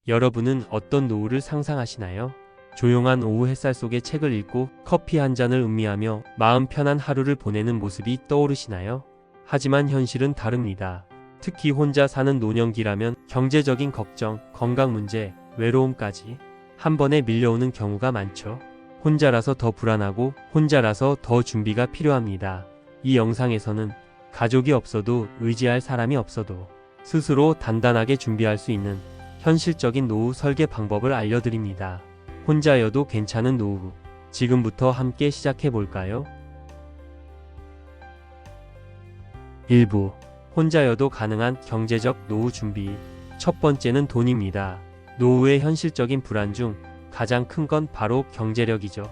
여러분은 어떤 노후를 상상하시나요? 조용한 오후 햇살 속에 책을 읽고 커피 한 잔을 음미하며 마음 편한 하루를 보내는 모습이 떠오르시나요? 하지만 현실은 다릅니다. 특히 혼자 사는 노년기라면 경제적인 걱정, 건강 문제, 외로움까지 한 번에 밀려오는 경우가 많죠. 혼자라서 더 불안하고 혼자라서 더 준비가 필요합니다. 이 영상에서는 가족이 없어도 의지할 사람이 없어도 스스로 단단하게 준비할 수 있는 현실적인 노후 설계 방법을 알려드립니다. 혼자여도 괜찮은 노후, 지금부터 함께 시작해볼까요? 1부. 혼자여도 가능한 경제적 노후 준비. 첫 번째는 돈입니다. 노후의 현실적인 불안 중 가장 큰 건 바로 경제력이죠.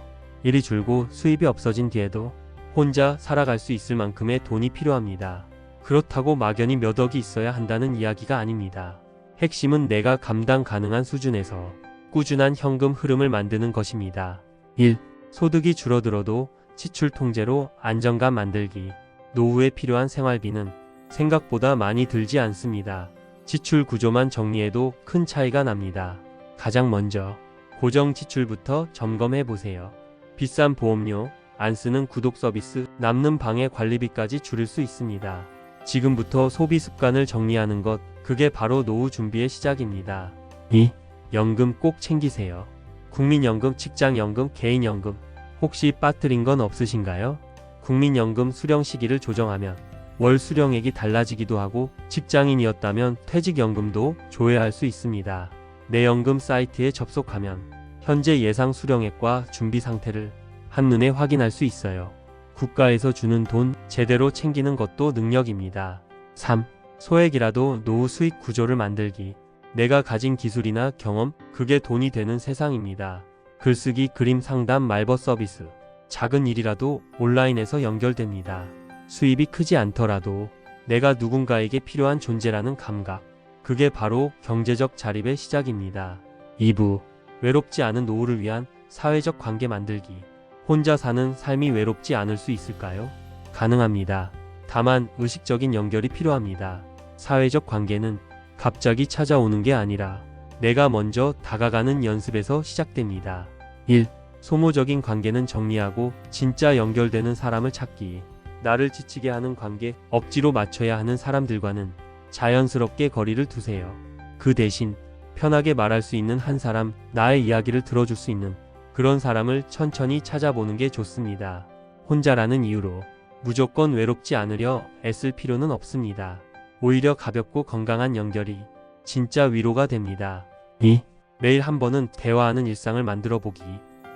일이 줄고 수입이 없어진 뒤에도 혼자 살아갈 수 있을 만큼의 돈이 필요합니다. 그렇다고 막연히 몇 억이 있어야 한다는 이야기가 아닙니다. 핵심은 내가 감당 가능한 수준에서 꾸준한 현금 흐름을 만드는 것입니다. 1. 소득이 줄어들어도 지출 통제로 안정감 만들기. 노후에 필요한 생활비는 생각보다 많이 들지 않습니다. 지출 구조만 정리해도 큰 차이가 납니다. 가장 먼저 고정 지출부터 점검해 보세요. 비싼 보험료, 안 쓰는 구독 서비스, 남는 방해 관리비까지 줄일 수 있습니다. 지금부터 소비 습관을 정리하는 것, 그게 바로 노후 준비의 시작입니다. 2. 연금 꼭 챙기세요. 국민연금, 직장연금, 개인연금, 혹시 빠뜨린 건 없으신가요? 국민연금 수령 시기를 조정하면 월 수령액이 달라지기도 하고 직장인이었다면 퇴직연금도 조회할 수 있습니다. 내 연금 사이트에 접속하면 현재 예상 수령액과 준비 상태를 한눈에 확인할 수 있어요. 국가에서 주는 돈 제대로 챙기는 것도 능력입니다. 3. 소액이라도 노후 수익 구조를 만들기. 내가 가진 기술이나 경험, 그게 돈이 되는 세상입니다. 글쓰기, 그림 상담, 말벗 서비스. 작은 일이라도 온라인에서 연결됩니다. 수입이 크지 않더라도 내가 누군가에게 필요한 존재라는 감각. 그게 바로 경제적 자립의 시작입니다. 2부. 외롭지 않은 노후를 위한 사회적 관계 만들기. 혼자 사는 삶이 외롭지 않을 수 있을까요? 가능합니다. 다만 의식적인 연결이 필요합니다. 사회적 관계는 갑자기 찾아오는 게 아니라 내가 먼저 다가가는 연습에서 시작됩니다. 1. 소모적인 관계는 정리하고 진짜 연결되는 사람을 찾기. 나를 지치게 하는 관계, 억지로 맞춰야 하는 사람들과는 자연스럽게 거리를 두세요. 그 대신 편하게 말할 수 있는 한 사람, 나의 이야기를 들어줄 수 있는 그런 사람을 천천히 찾아보는 게 좋습니다. 혼자라는 이유로 무조건 외롭지 않으려 애쓸 필요는 없습니다. 오히려 가볍고 건강한 연결이 진짜 위로가 됩니다. 2. 매일 한 번은 대화하는 일상을 만들어 보기.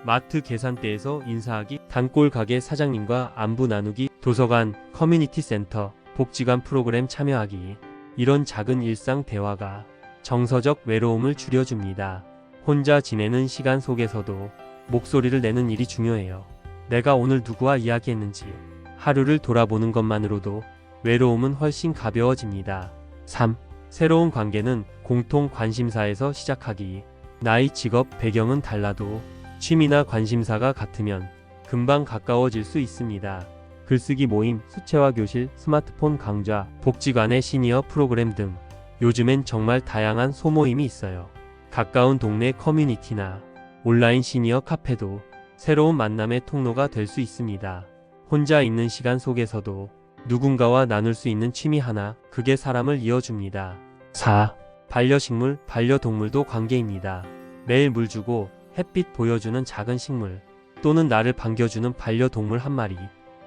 마트 계산대에서 인사하기, 단골 가게 사장님과 안부 나누기, 도서관, 커뮤니티 센터, 복지관 프로그램 참여하기. 이런 작은 일상 대화가 정서적 외로움을 줄여줍니다. 혼자 지내는 시간 속에서도 목소리를 내는 일이 중요해요. 내가 오늘 누구와 이야기했는지 하루를 돌아보는 것만으로도 외로움은 훨씬 가벼워집니다. 3. 새로운 관계는 공통 관심사에서 시작하기. 나이, 직업, 배경은 달라도 취미나 관심사가 같으면 금방 가까워질 수 있습니다. 글쓰기 모임, 수채화 교실, 스마트폰 강좌, 복지관의 시니어 프로그램 등 요즘엔 정말 다양한 소모임이 있어요. 가까운 동네 커뮤니티나 온라인 시니어 카페도 새로운 만남의 통로가 될 수 있습니다. 혼자 있는 시간 속에서도 누군가와 나눌 수 있는 취미 하나, 그게 사람을 이어줍니다. 4. 반려식물, 반려동물도 관계입니다. 매일 물 주고 햇빛 보여주는 작은 식물, 또는 나를 반겨주는 반려동물 한 마리.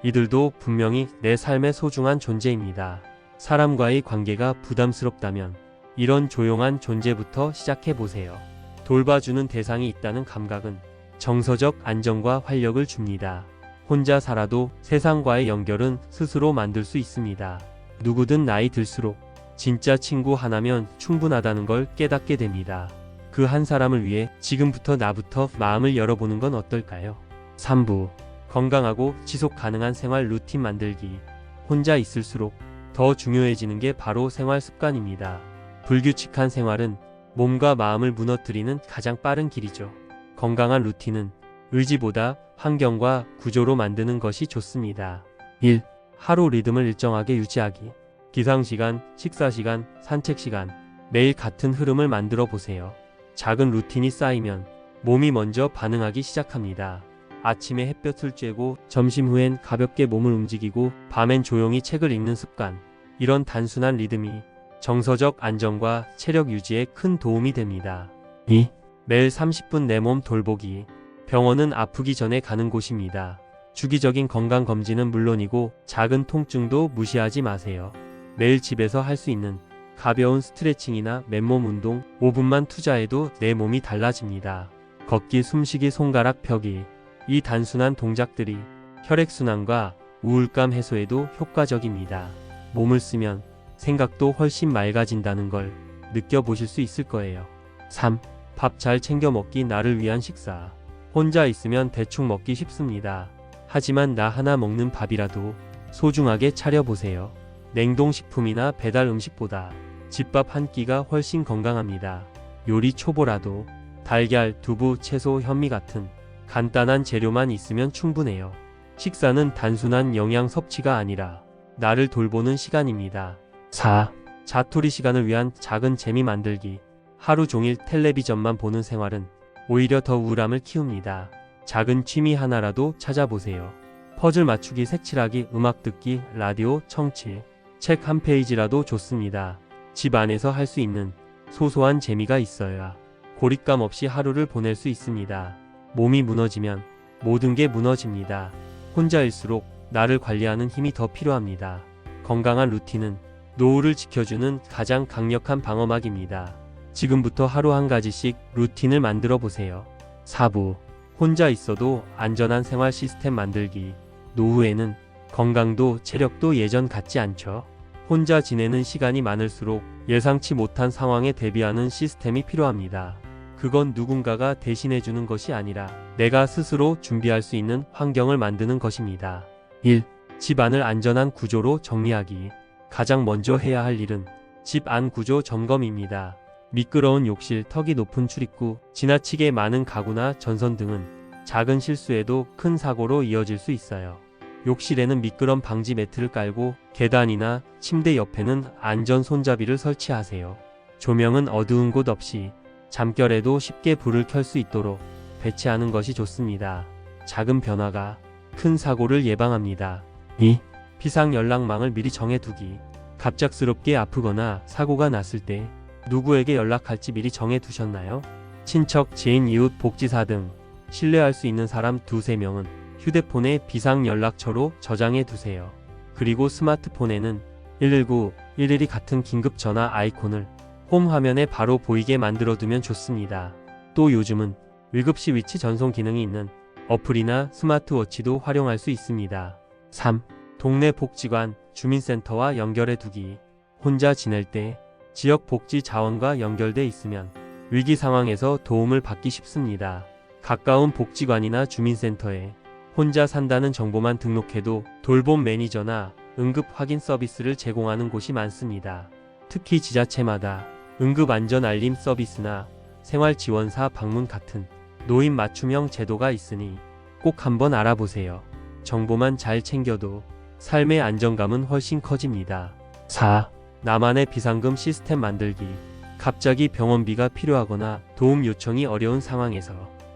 이들도 분명히 내 삶의 소중한 존재입니다. 사람과의 관계가 부담스럽다면 이런 조용한 존재부터 시작해보세요. 돌봐주는 대상이 있다는 감각은 정서적 안정과 활력을 줍니다. 혼자 살아도 세상과의 연결은 스스로 만들 수 있습니다. 누구든 나이 들수록 진짜 친구 하나면 충분하다는 걸 깨닫게 됩니다. 그 한 사람을 위해 지금부터 나부터 마음을 열어보는 건 어떨까요? 3부. 건강하고 지속 가능한 생활 루틴 만들기. 혼자 있을수록 더 중요해지는 게 바로 생활 습관입니다. 불규칙한 생활은 몸과 마음을 무너뜨리는 가장 빠른 길이죠. 건강한 루틴은 의지보다 환경과 구조로 만드는 것이 좋습니다. 1. 하루 리듬을 일정하게 유지하기. 기상시간, 식사시간, 산책시간, 매일 같은 흐름을 만들어 보세요. 작은 루틴이 쌓이면 몸이 먼저 반응하기 시작합니다. 아침에 햇볕을 쬐고 점심 후엔 가볍게 몸을 움직이고 밤엔 조용히 책을 읽는 습관. 이런 단순한 리듬이 정서적 안정과 체력 유지에 큰 도움이 됩니다. 2. 매일 30분 내 몸 돌보기. 병원은 아프기 전에 가는 곳입니다. 주기적인 건강검진은 물론이고 작은 통증도 무시하지 마세요. 매일 집에서 할 수 있는 가벼운 스트레칭이나 맨몸 운동 5분만 투자해도 내 몸이 달라집니다. 걷기, 숨쉬기, 손가락 펴기. 이 단순한 동작들이 혈액순환과 우울감 해소에도 효과적입니다. 몸을 쓰면 생각도 훨씬 맑아진다는 걸 느껴보실 수 있을 거예요. 3. 밥 잘 챙겨 먹기. 나를 위한 식사. 혼자 있으면 대충 먹기 쉽습니다. 하지만 나 하나 먹는 밥이라도 소중하게 차려보세요. 냉동식품이나 배달 음식보다 집밥 한 끼가 훨씬 건강합니다. 요리 초보라도 달걀, 두부, 채소, 현미 같은 간단한 재료만 있으면 충분해요. 식사는 단순한 영양 섭취가 아니라 나를 돌보는 시간입니다. 4. 자투리 시간을 위한 작은 재미 만들기. 하루 종일 텔레비전만 보는 생활은 오히려 더 우울함을 키웁니다. 작은 취미 하나라도 찾아보세요. 퍼즐 맞추기, 색칠하기, 음악 듣기, 라디오 청취, 책 한 페이지라도 좋습니다. 집 안에서 할 수 있는 소소한 재미가 있어야 고립감 없이 하루를 보낼 수 있습니다. 몸이 무너지면 모든 게 무너집니다. 혼자일수록 나를 관리하는 힘이 더 필요합니다. 건강한 루틴은 노후를 지켜주는 가장 강력한 방어막입니다. 지금부터 하루 한 가지씩 루틴을 만들어 보세요. 4부. 혼자 있어도 안전한 생활 시스템 만들기. 노후에는 건강도 체력도 예전 같지 않죠. 혼자 지내는 시간이 많을수록 예상치 못한 상황에 대비하는 시스템이 필요합니다. 그건 누군가가 대신해주는 것이 아니라 내가 스스로 준비할 수 있는 환경을 만드는 것입니다. 1. 집안을 안전한 구조로 정리하기. 가장 먼저 해야 할 일은 집 안 구조 점검입니다. 미끄러운 욕실, 턱이 높은 출입구, 지나치게 많은 가구나 전선 등은 작은 실수에도 큰 사고로 이어질 수 있어요. 욕실에는 미끄럼 방지 매트를 깔고 계단이나 침대 옆에는 안전 손잡이를 설치하세요. 조명은 어두운 곳 없이 잠결에도 쉽게 불을 켤 수 있도록 배치하는 것이 좋습니다. 작은 변화가 큰 사고를 예방합니다. 2. 비상 연락망을 미리 정해두기. 갑작스럽게 아프거나 사고가 났을 때 누구에게 연락할지 미리 정해두셨나요? 친척, 지인, 이웃, 복지사 등 신뢰할 수 있는 사람 2-3명은 휴대폰에 비상 연락처로 저장해 두세요. 그리고 스마트폰에는 119, 112 같은 긴급 전화 아이콘을 홈 화면에 바로 보이게 만들어두면 좋습니다. 또 요즘은 응급시 위치 전송 기능이 있는 어플이나 스마트워치도 활용할 수 있습니다. 3. 동네 복지관, 주민센터와 연결해 두기. 혼자 지낼 때 지역 복지 자원과 연결돼 있으면 위기 상황에서 도움을 받기 쉽습니다. 가까운 복지관이나 주민센터에 혼자 산다는 정보만 등록해도 돌봄 매니저나 응급 확인 서비스를 제공하는 곳이 많습니다. 특히 지자체마다 응급 안전 알림 서비스나 생활지원사 방문 같은 노인 맞춤형 제도가 있으니 꼭 한번 알아보세요. 정보만 잘 챙겨도 삶의 안정감은 훨씬 커집니다. 4. 나만의 비상금 시스템 만들기. 갑자기 병원비가 필요하거나 도움 요청이 어려운 상황에서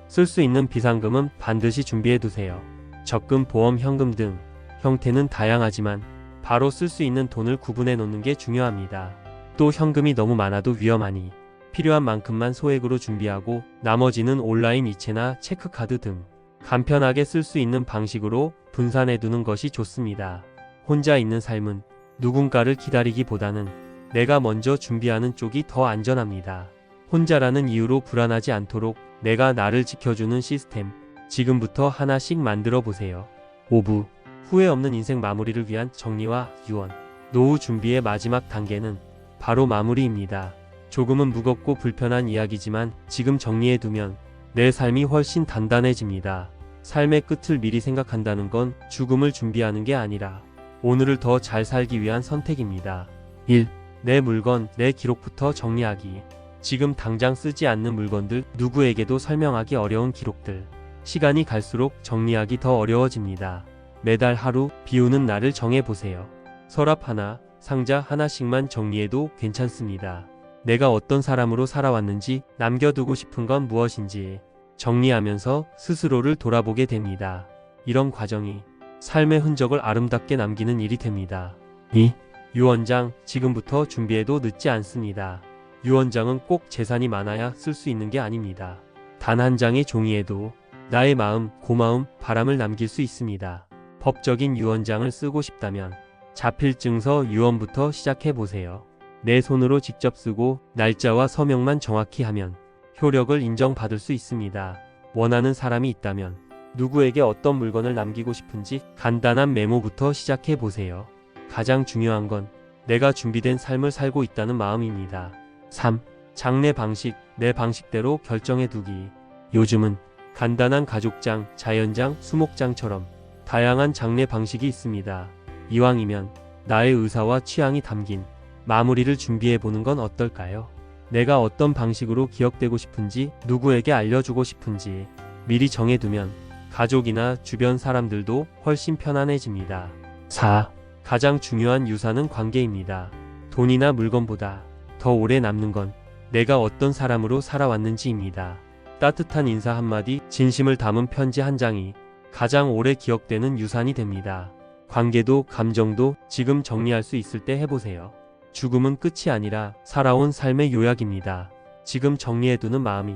쓸 수 있는 비상금은 반드시 준비해 두세요. 적금, 보험, 현금 등 형태는 다양하지만 바로 쓸 수 있는 돈을 구분해 놓는 게 중요합니다. 또 현금이 너무 많아도 위험하니 필요한 만큼만 소액으로 준비하고 나머지는 온라인 이체나 체크카드 등 간편하게 쓸 수 있는 방식으로 분산해 두는 것이 좋습니다. 혼자 있는 삶은 누군가를 기다리기보다는 내가 먼저 준비하는 쪽이 더 안전합니다. 혼자라는 이유로 불안하지 않도록 내가 나를 지켜주는 시스템, 지금부터 하나씩 만들어 보세요. 5부. 후회 없는 인생 마무리를 위한 정리와 유언. 노후 준비의 마지막 단계는 바로 마무리입니다. 조금은 무겁고 불편한 이야기지만 지금 정리해두면 내 삶이 훨씬 단단해집니다. 삶의 끝을 미리 생각한다는 건 죽음을 준비하는 게 아니라 오늘을 더 잘 살기 위한 선택입니다. 1. 내 물건, 내 기록부터 정리하기. 지금 당장 쓰지 않는 물건들, 누구에게도 설명하기 어려운 기록들. 시간이 갈수록 정리하기 더 어려워집니다. 매달 하루 비우는 날을 정해보세요. 서랍 하나, 상자 하나씩만 정리해도 괜찮습니다. 내가 어떤 사람으로 살아왔는지, 남겨두고 싶은 건 무엇인지 정리하면서 스스로를 돌아보게 됩니다. 이런 과정이 삶의 흔적을 아름답게 남기는 일이 됩니다. 2. 유언장, 지금부터 준비해도 늦지 않습니다. 유언장은 꼭 재산이 많아야 쓸 수 있는 게 아닙니다. 단 한 장의 종이에도 나의 마음, 고마움, 바람을 남길 수 있습니다. 법적인 유언장을 쓰고 싶다면 자필증서 유언부터 시작해 보세요. 내 손으로 직접 쓰고 날짜와 서명만 정확히 하면 효력을 인정받을 수 있습니다. 원하는 사람이 있다면 누구에게 어떤 물건을 남기고 싶은지 간단한 메모부터 시작해 보세요. 가장 중요한 건 내가 준비된 삶을 살고 있다는 마음입니다. 3. 장례 방식, 내 방식대로 결정해 두기. 요즘은 간단한 가족장, 자연장, 수목장처럼 다양한 장례 방식이 있습니다. 이왕이면 나의 의사와 취향이 담긴 마무리를 준비해 보는 건 어떨까요? 내가 어떤 방식으로 기억되고 싶은지, 누구에게 알려주고 싶은지 미리 정해두면 가족이나 주변 사람들도 훨씬 편안해집니다. 4. 가장 중요한 유산은 관계입니다. 돈이나 물건보다 더 오래 남는 건 내가 어떤 사람으로 살아왔는지입니다. 따뜻한 인사 한마디, 진심을 담은 편지 한 장이 가장 오래 기억되는 유산이 됩니다. 관계도 감정도 지금 정리할 수 있을 때 해보세요. 죽음은 끝이 아니라 살아온 삶의 요약입니다. 지금 정리해두는 마음이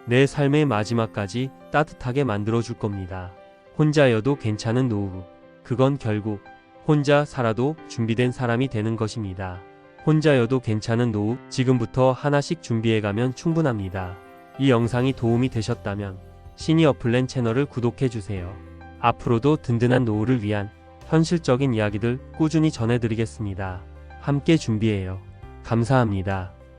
내 삶의 마지막까지 따뜻하게 만들어줄 겁니다. 혼자여도 괜찮은 노후. 그건 결국 혼자 살아도 준비된 사람이 되는 것입니다. 혼자여도 괜찮은 노후, 지금부터 하나씩 준비해가면 충분합니다. 이 영상이 도움이 되셨다면 시니어플랜 채널을 구독해주세요. 앞으로도 든든한 노후를 위한 현실적인 이야기들 꾸준히 전해드리겠습니다. 함께 준비해요. 감사합니다.